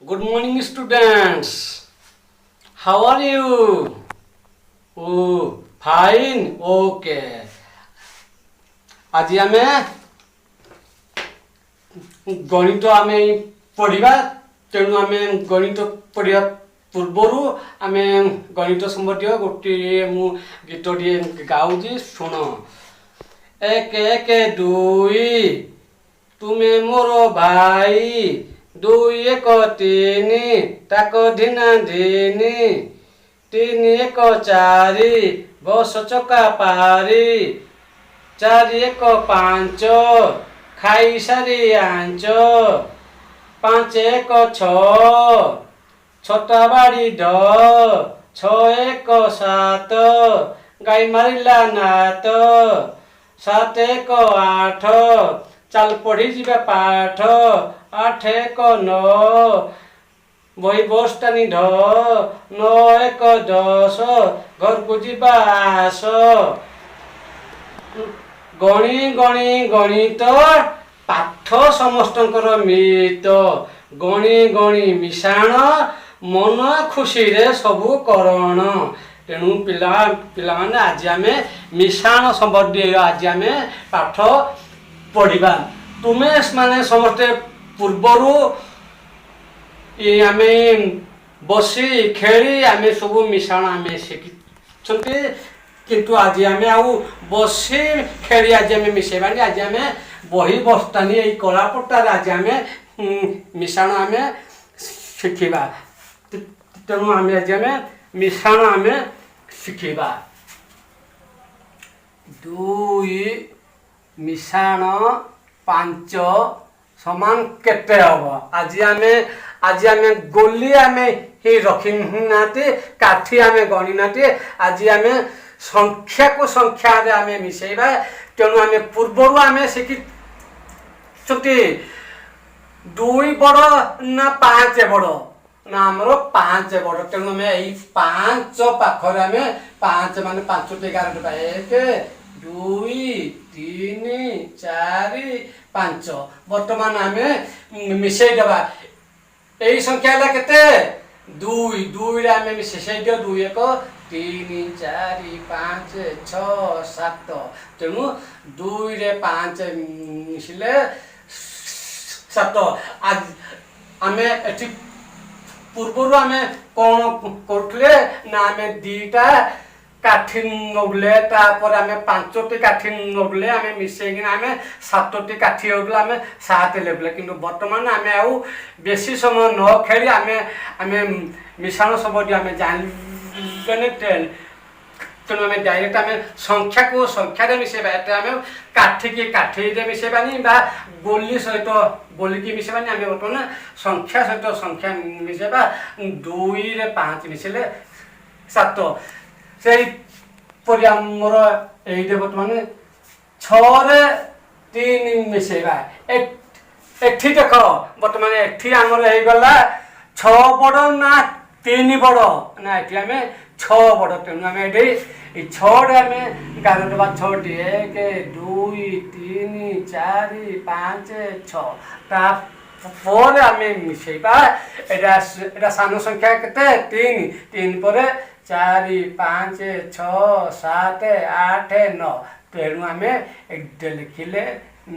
Good morning, students. How are you? Oh, fine. Okay. ଆଜି ଆମେ ଗଣିତ ପଢ଼ିବା। ତେଣୁ ଆମେ ଗଣିତ ପଢ଼ିବା ପୂର୍ବରୁ ଆମେ ଗଣିତ ସମ୍ବନ୍ଧୀୟ ଗୋଟିଏ ମୁଁ ଗୀତଟିଏ ଗାଉଛି, ଶୁଣ। ଏକ ଏକ ଦୁଇ ତୁମେ ମୋର ଭାଇ, ଦୁଇ ଏକ ତିନି ତାକ ଧିନା ଧିନି, ତିନି ଏକ ଚାରି ବସ ଚକା ପାରି, ଚାରି ଏକ ପାଞ୍ଚ ଖାଇସାରି ଆଞ୍ଚ, ପାଞ୍ଚ ଏକ ଛଅ ଛତା ବାଡ଼ି ଢ, ଛଅ ଏକ ସାତ ଗାଈ ମାରିଲା ନାତ, ସାତ ଏକ ଆଠ ଚାଲ ପଢ଼ି ଯିବା ପାଠ, ଆଠ ଏକ ନଅ ବହି ବସ୍ତାନି ଢ, ନଅ ଏକ ଦଶ ଘରକୁ ଯିବା ଆସ। ଗଣି ଗଣି ଗଣିତ ପାଠ ସମସ୍ତଙ୍କର ମିତ, ଗଣି ଗଣି ମିଶାଣ ମନ ଖୁସିରେ ସବୁ କରଣ। ତେଣୁ ପିଲାମାନେ ଆଜି ଆମେ ମିଶାଣ ସମ୍ବନ୍ଧୀୟ ଆଜି ଆମେ ପାଠ ପଢ଼ିବା। ତୁମେ ମାନେ ସମସ୍ତେ ପୂର୍ବରୁ ଆମେ ବସି ଖେଳି ଆମେ ସବୁ ମିଶାଣ ଆମେ ଶିଖିଛନ୍ତି, କିନ୍ତୁ ଆଜି ଆମେ ଆଉ ବସି ଖେଳି ଆଜି ଆମେ ମିଶେଇବାନି। ଆଜି ଆମେ ବହି ବସ୍ତାନି ଏଇ କଳାପଟାରେ ଆଜି ଆମେ ମିଶାଣ ଆମେ ଶିଖିବା। ତେଣୁ ଆମେ ଆଜି ଆମେ ମିଶାଣ ଆମେ ଶିଖିବା। ଦୁଇ ମିଶାଣ ପାଞ୍ଚ ସମାନ କେତେ ହବ? ଆଜି ଆମେ ଗୋଲି ଆମେ ହିଁ ରଖିନାହାନ୍ତି, କାଠି ଆମେ ଗଣି ନାହାନ୍ତି। ଆଜି ଆମେ ସଂଖ୍ୟାକୁ ସଂଖ୍ୟାରେ ଆମେ ମିଶେଇବା। ତେଣୁ ଆମେ ପୂର୍ବରୁ ଆମେ ଶିଖିଛନ୍ତି ଦୁଇ ବଡ଼ ନା ପାଞ୍ଚ ବଡ଼? ନା ଆମର ପାଞ୍ଚ ବଡ଼। ତେଣୁ ଆମେ ଏଇ ପାଞ୍ଚ ପାଖରେ ଆମେ ପାଞ୍ଚ ମାନେ ପାଞ୍ଚଟି ଏଗାର ଟଙ୍କା, ଏକ ଦୁଇ ତିନି ଚାରି ପାଞ୍ଚ। ବର୍ତ୍ତମାନ ଆମେ ମିଶେଇ ଦେବା। ଏଇ ସଂଖ୍ୟା ହେଲା କେତେ? ଦୁଇ। ଦୁଇରେ ଆମେ ମିଶେଇ ଦିଅ, ଦୁଇ ଏକ ତିନି ଚାରି ପାଞ୍ଚ ଛଅ ସାତ। ତେଣୁ ଦୁଇରେ ପାଞ୍ଚ ମିଶିଲେ ସାତ। ଆମେ ଏଠି ପୂର୍ବରୁ ଆମେ କ'ଣ କରୁଥିଲେ ନା ଆମେ ଦିଟା କାଠି ନଉଥିଲେ, ତାପରେ ଆମେ ପାଞ୍ଚଟି କାଠି ନଉଥିଲେ, ଆମେ ମିଶେଇକିନା ଆମେ ସାତଟି କାଠି ହେଉଥିଲେ, ଆମେ ସାତ ଲେଉଥିଲେ। କିନ୍ତୁ ବର୍ତ୍ତମାନ ଆମେ ଆଉ ବେଶୀ ସମୟ ନ ଖେଳି ଆମେ ମିଶାଣ ସମ୍ବନ୍ଧୀୟ ଆମେ ଜାଣିଲେନି। ତେଣୁ ଆମେ ଡାଇରେକ୍ଟ ଆମେ ସଂଖ୍ୟାକୁ ସଂଖ୍ୟାରେ ମିଶେଇବା। ଏଟା ଆମେ କାଠିକି କାଠିରେ ମିଶେଇବାନି ବା ଗୋଲି ସହିତ ଗୋଲିକି ମିଶେଇବାନି। ଆମେ ବର୍ତ୍ତମାନ ସଂଖ୍ୟା ସହିତ ସଂଖ୍ୟା ମିଶେଇବା। ଦୁଇରେ ପାଞ୍ଚ ମିଶିଲେ ସାତ। ସେହିପରି ଆମର ଏଇଠି ବର୍ତ୍ତମାନ ଛଅରେ ତିନି ମିଶେଇବା। ଏଠି ଦେଖ, ବର୍ତ୍ତମାନ ଏଠି ଆମର ହେଇଗଲା ଛଅ ବଡ଼ ନା ତିନି ବଡ଼? ନା ଏଠି ଆମେ ଛଅ ବଡ଼। ତେଣୁ ଆମେ ଏଠି ଏଇ ଛଅରେ ଆମେ ଗାର ଦେବା ଛଅଟି, ଏକ ଦୁଇ ତିନି ଚାରି ପାଞ୍ଚ ଛଅ। ତାପରେ ଆମେ ମିଶେଇବା। ଏଇଟା ସାନ ସଂଖ୍ୟା କେତେ? ତିନି। ତିନି ପରେ ଚାରି ପାଞ୍ଚ ଛଅ ସାତ ଆଠ ନଅ। ତେଣୁ ଆମେ ଏଇଟା ଲେଖିଲେ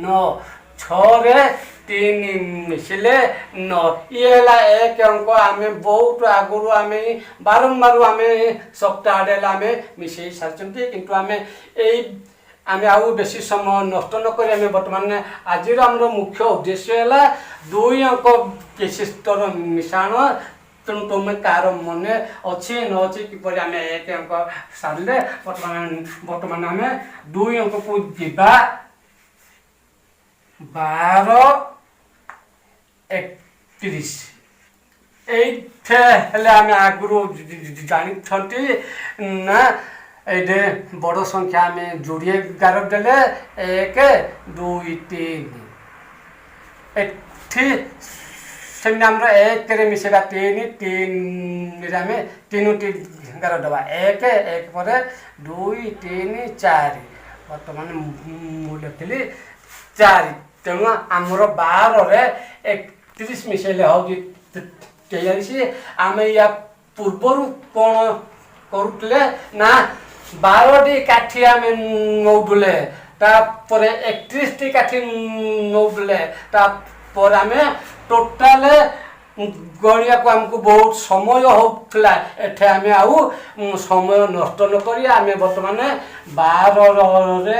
ନଅ। ଛଅରେ ତିନି ମିଶିଲେ ନଅ। ଇଏ ହେଲା ଏକ ଅଙ୍କ। ଆମେ ବହୁତ ଆଗରୁ ଆମେ ବାରମ୍ବାର ଆମେ ସପ୍ତାହଟେ ହେଲା ଆମେ ମିଶେଇ ସାରିଛନ୍ତି। କିନ୍ତୁ ଆମେ ଆଉ ବେଶୀ ସମୟ ନଷ୍ଟ ନ କରି ଆମେ ବର୍ତ୍ତମାନ ଆଜିର ଆମର ମୁଖ୍ୟ ଉଦ୍ଦେଶ୍ୟ ହେଲା ଦୁଇ ଅଙ୍କ ବିଶିଷ୍ଟର ମିଶାଣ। ତେଣୁ ତୁମେ କାହାର ମନେ ଅଛି ନ ଅଛି କିପରି ଆମେ ଏକ ଅଙ୍କ ସାରିଲେ ବର୍ତ୍ତମାନ ଆମେ ଦୁଇ ଅଙ୍କକୁ ଯିବା। 12 31। ଏଇଠି ହେଲେ ଆମେ ଆଗରୁ ଜାଣିଛନ୍ତି ନା ଏଇଠି ବଡ଼ ସଂଖ୍ୟା ଆମେ ଯୋଡ଼ିଏ ଗାର ଦେଲେ ଏକ ଦୁଇ ତିନି। ଏଠି ସେମିତି ଆମର ଏକରେ ମିଶେଇବା ତିନି, ତିନିରେ ଆମେ ତିନୋଟି ଗାର ଦେବା, ଏକ ପରେ ଦୁଇ ତିନି ଚାରି। ବର୍ତ୍ତମାନ ମୁଁ ଲେଖିଲି ଚାରି। ତେଣୁ ଆମର 12ରେ 31 ମିଶେଇଲେ ହେଉଛି 43 आमे या पूर्वरु कोन करूले ना 12टी काठी आमे नौडुले तापरे 31टी काठी नौडुले तापर आमे टोटल गणिया को हमको बहुत समय होता एठे आमे आउ समय नष्ट न करी आमे वर्तमान 12 रे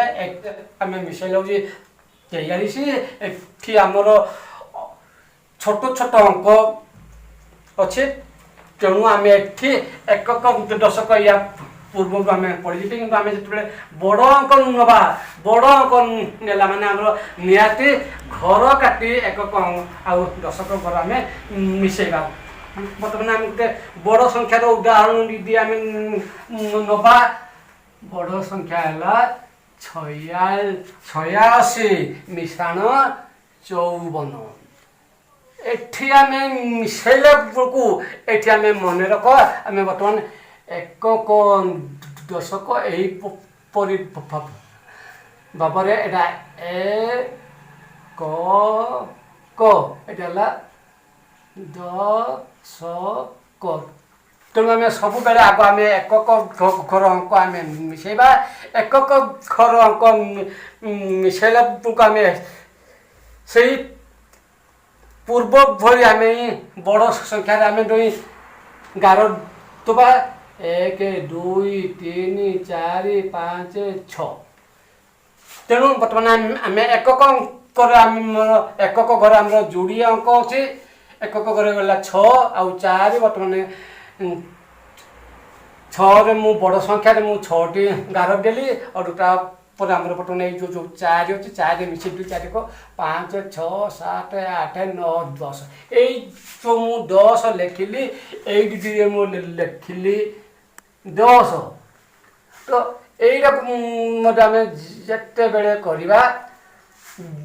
आमे मिसेल होजी 43 एठी हमर छोट छोट अंक अच्छे तेणु आम एठी एकक दशक या पूर्व आम पढ़ी कि आम जो बड़ अंक नवा बड़ अंक नेला माने आमर निहाती घर काटी एकक आउ दशक घर आम मिसेगा बर्तमान आम गोटे बड़ संख्यार उदाहरण यदि आम नवा बड़ संख्या है 86 मिशाण 54 एठी आमे मिसेला को एठी आमे मन रख आमे बर्तमान एकक दशक एही परि बाबरे एटा एटा दशक तेणु आम सब बेले आग आम एकक घर अंक आम मिसेबा एकक घर अंक मिसेला आम से पूर्व भली आम बड़ संख्यार आम दुई गार तुबा 1 2 3 4 5 6 तेणु बर्तमान आम एकक एकक घर आम जोड़ी अंक अच्छे एकक घर गला 6 आउ 4 बर्तमान 6 मु बड़ संख्यार मु 6टी गार देली और पर आम बर्तमान जो 4 अच्छे 4 मिसे 4 को 5 6 7 8 9 10 यही जो मु 10 लिखिली ये मुझे लिखिली 10 तो यहीटा मत आम जिते बेले करवा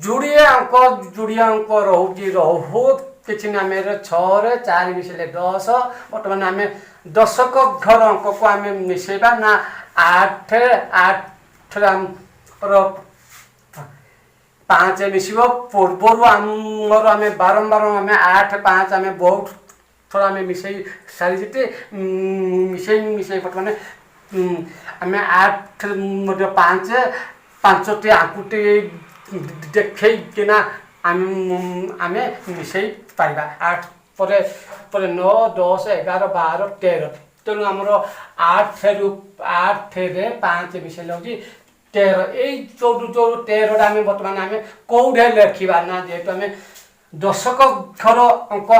जोड़िए अंक रोहू किसी आम 6 रे 4 मिसेले 10 बर्तमान आम दशक घर अंक को आम मिसेबा ना 8 5 मिस पूर्वर आमर आम बारंबार आम 8 5 आम बहुत थोड़ा आम मिसे सारी मिसे बर्तमान आम 8 5टी आंकुटी देखना आम मिसे पाइबा 8 पर 9 10 11 12 13 तेणु आमर 8 रे 5 मिसे लगे 13 यही जो 13 आम बर्तमान आम कौटे लिखा ना जेहेतु आम दशक घर अंक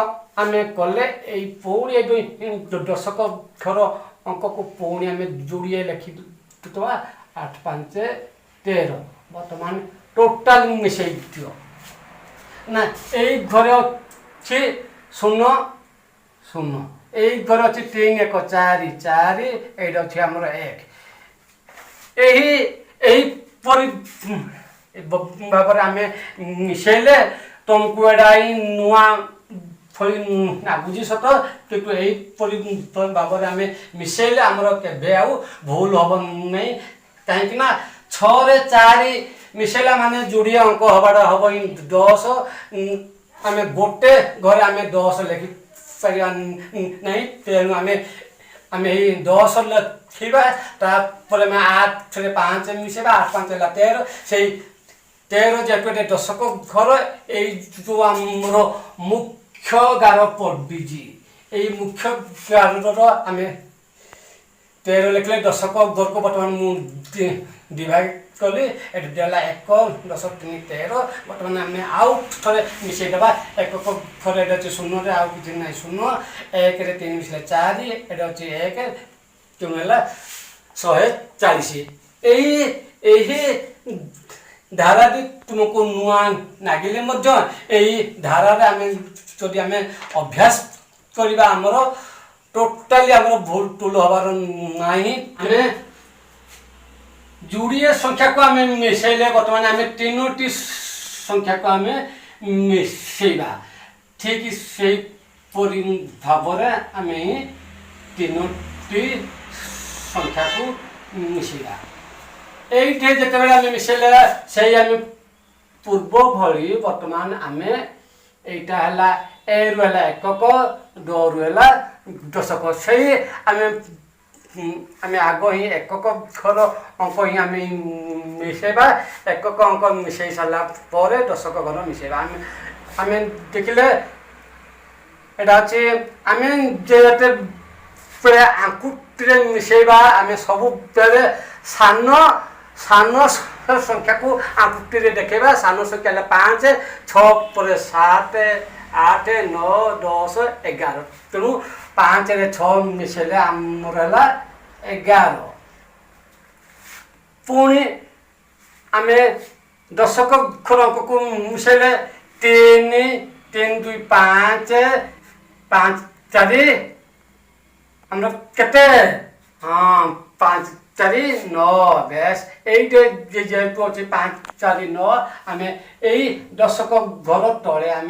आम कले पुणी दशक घर अंक को पुणी आम जोड़िए लिखी 8 5 13 बर्तमान टोटाल मिसे ना यही घर अच्छे 0 0 यही घर अच्छे 3 1 4 4 ये अच्छे आमर 1 यही भाव आम मिसेले तुमको एटा नुआ नागुजी सत किंतु यही भाव आम मिसेले आमर के भूल हम नहीं कहीं 6 रे 4 मिसेला माने जोड़िए अंक हबाटा हम 10 आम गोटे घर आम 10 लिखि पार नहीं तेणु आम 10 लिखा तापर 8 रे 5 मिसेबा 8 5 13 से 13 जेटे दशक घर जो आमर मुख्य गार पड़बीजी यही मुख्य गार आम 13 लिखले दशक घर को बर्तमान मुझे डिवाइड कली एला 1 10 3 13 बर्तमान आम आउ थे मिसेदेबा एक घर ये 0 रे आउ कि ना 0 1 रे 3 मिसले 4 ये अच्छे 1 तेणु है 140 यही धारा तुमको नुआ नागिले यही धारा आम जदि आम अभ्यास करवा आमर टोटाली आमर भूल टूल हबार नहीं आम जोड़िए संख्या को आम मिसेले बर्तमान आम 3टी संख्या को आम मिसेबा ठीक से भाव आम 3टी संख्या को मिसेबा ये जिते आम मिसेले से आम पूर्व भली बर्तमान आम यहाँ ए रु है एकक ड रु है दशक से आम आग ही एकक घर अंक ही आम मिसेबा एकक अंक मिसई सारा पर दशक घर मिसेबा आम देखिले एटा अच्छे आम जे आंकुटी मिसेबा आम सब बेले सान सान संख्या को आंकुटी देखा सान संख्या 5 6 पर 7 8 9 10 11 तेणु 5 रे 6 मिसेले आमर है 11 पुणी आम दशक अंक को मिसेले 3 3 2 5 5 4 हम केते हाँ 5 4 9 बेस ये जेहेतु अच्छे 5 4 9 आम यही दशक घर तले आम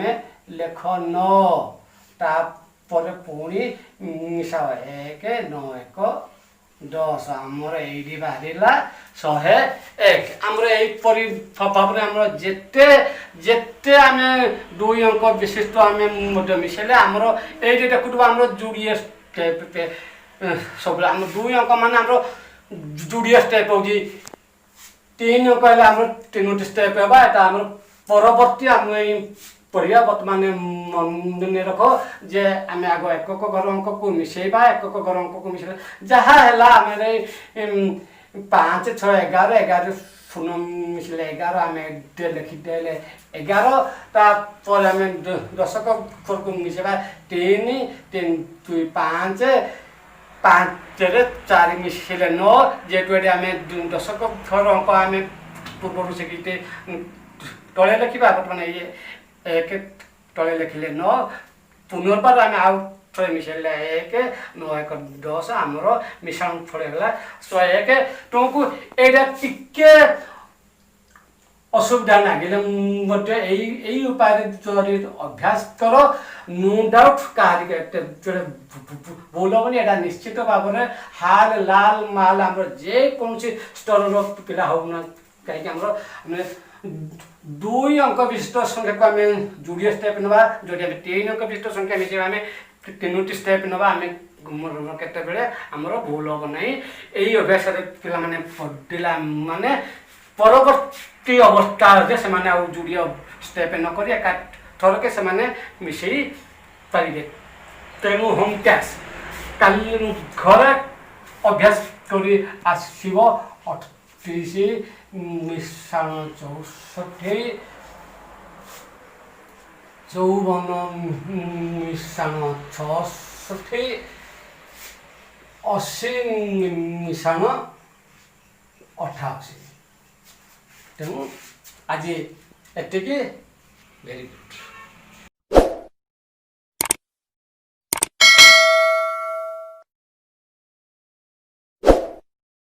लेख 9 तापर पुणी मिसा 1 9 1 10 आमर ये बाहर 101 आमर यहीपरी भाव में जिते जिते आम 2 अंक विशिष्ट आम मिसेले आमर ये देखुव आम जोड़े स्टेप सब आम 2 अंक मान आम जोड़े स्टेप हो 3 अंक है आम 3 स्टेप है आम परवर्ती आम पढ़िया बर्तमान मन रख जे आम आग एकक घर अंक को मिसेबा एकक घर अंक को मिसेबा जहाँ है आम 5 6 11 11 शून्य मिसले 11 आम लिखिदेले 11 तापर आम दशक घर को मिसेबा 3 3 2 5 5 रे 4 मिसले 9 जेहेतु आम दशक घर अंक आम पूर्व से तले लिखा बर्तमान ये 1 तले लिखिले 9 पुनर्बार आम आउ थे मिसेले 1 9 1 10 आमर मिश्रण फल है 101 तुमको यहाँ टिके असुविधा लगे यही उपाय जदि अभ्यास कर नो डाउट कह बोल यहाँ निश्चित भाव में हाल लाल माल आम जेकोसी स्तर पिला होना कहीं 2 अंक विशिष्ट संख्या को आम जोड़े स्टेप ना जो 3 अंक विशिष्ट संख्या मिसे आम 3 स्टेप ना आम केते बेले आमर भूल हम ना यही अभ्यास पिला माने पढ़ला माने परवर्ती अवस्था से जोड़िया स्टेप नक थरके से मिसई पारे तेणु होम टैक्स काली घर अभ्यास कर आसव 38 मिश्रण 64 54 मिश्रण 66 80 मिश्रण 88 तेणु आज एतिकी वेरी गुड।